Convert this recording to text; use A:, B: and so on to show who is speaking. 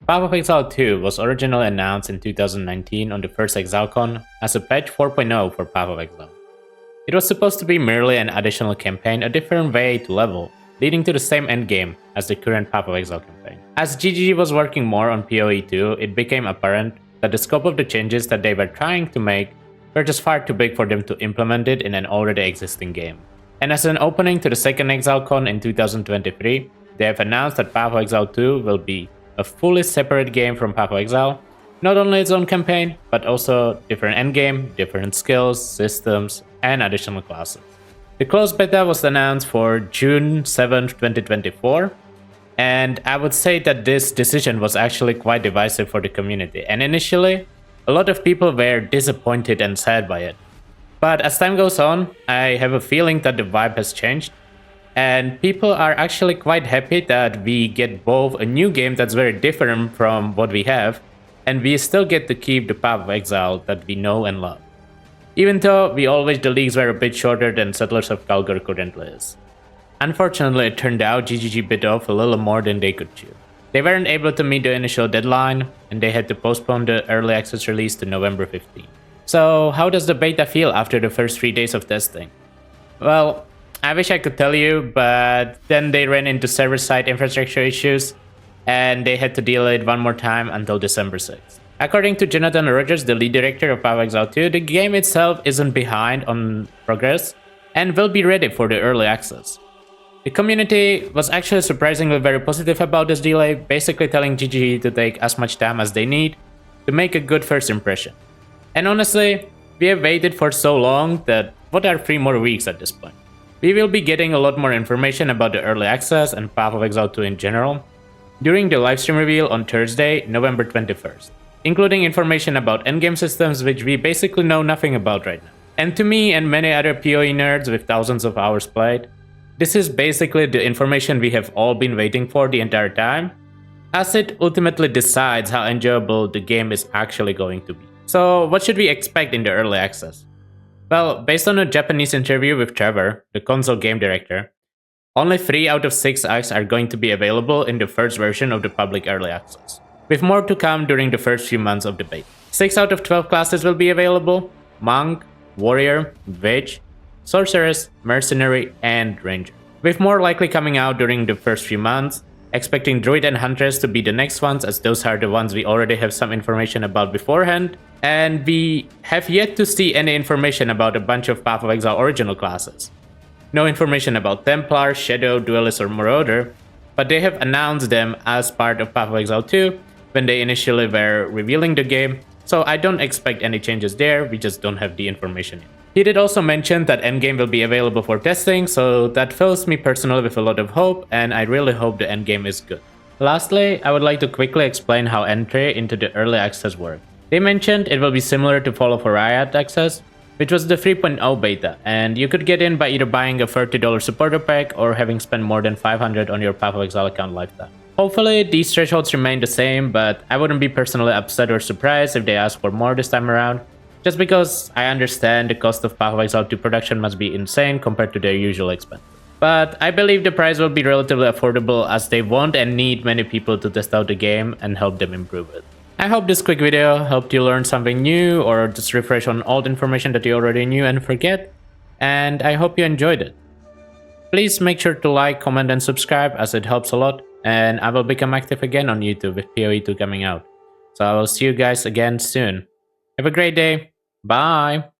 A: Path of Exile 2 was originally announced in 2019 on the first ExileCon as a patch 4.0 for Path of Exile. It was supposed to be merely an additional campaign, a different way to level, leading to the same endgame as the current Path of Exile campaign. As GGG was working more on POE2, it became apparent that the scope of the changes that they were trying to make were just far too big for them to implement it in an already existing game. And as an opening to the second ExileCon in 2023, they have announced that Path of Exile 2 will be a fully separate game from Path of Exile, not only its own campaign, but also different endgame, different skills, systems, and additional classes. The closed beta was announced for June 7, 2024, and I would say that this decision was actually quite divisive for the community, and initially, a lot of people were disappointed and sad by it. But as time goes on, I have a feeling that the vibe has changed, and people are actually quite happy that we get both a new game that's very different from what we have, and we still get to keep the Path of Exile that we know and love. Even though we all wish the leagues were a bit shorter than Settlers of Kalgar currently is. Unfortunately, it turned out GGG bit off a little more than they could chew. They weren't able to meet the initial deadline, and they had to postpone the early access release to November 15. So how does the beta feel after the first 3 days of testing? Well, I wish I could tell you, but then they ran into server-side infrastructure issues, and they had to delay it one more time until December 6th. According to Jonathan Rogers, the lead director of Path of Exile 2, the game itself isn't behind on progress, and will be ready for the early access. The community was actually surprisingly very positive about this delay, basically telling GGG to take as much time as they need to make a good first impression. And honestly, we have waited for so long that what are 3 more weeks at this point? We will be getting a lot more information about the early access and Path of Exile 2 in general during the livestream reveal on Thursday, November 21st, including information about endgame systems which we basically know nothing about right now. And to me and many other PoE nerds with thousands of hours played, this is basically the information we have all been waiting for the entire time, as it ultimately decides how enjoyable the game is actually going to be. So what should we expect in the early access? Well, based on a Japanese interview with Trevor, the console game director, only 3 out of 6 acts are going to be available in the first version of the public early access, with more to come during the first few months of the beta. 6 out of 12 classes will be available: Monk, Warrior, Witch, Sorceress, Mercenary, and Ranger, with more likely coming out during the first few months, expecting Druid and Huntress to be the next ones, as those are the ones we already have some information about beforehand, and we have yet to see any information about a bunch of Path of Exile original classes. No information about Templar, Shadow, Duelist, or Marauder, but they have announced them as part of Path of Exile 2 when they initially were revealing the game, so I don't expect any changes there, we just don't have the information yet. He did also mention that endgame will be available for testing, so that fills me personally with a lot of hope, and I really hope the endgame is good. Lastly, I would like to quickly explain how entry into the early access works. They mentioned it will be similar to Fall of Riot access, which was the 3.0 beta, and you could get in by either buying a $30 supporter pack or having spent more than $500 on your Path of Exile account lifetime. Hopefully these thresholds remain the same, but I wouldn't be personally upset or surprised if they ask for more this time around, just because I understand the cost of Path of Exile 2 production must be insane compared to their usual expense. But I believe the price will be relatively affordable, as they want and need many people to test out the game and help them improve it. I hope this quick video helped you learn something new or just refresh on old information that you already knew and forget, and I hope you enjoyed it. Please make sure to like, comment, and subscribe, as it helps a lot, and I will become active again on YouTube with POE2 coming out. So I will see you guys again soon. Have a great day. Bye!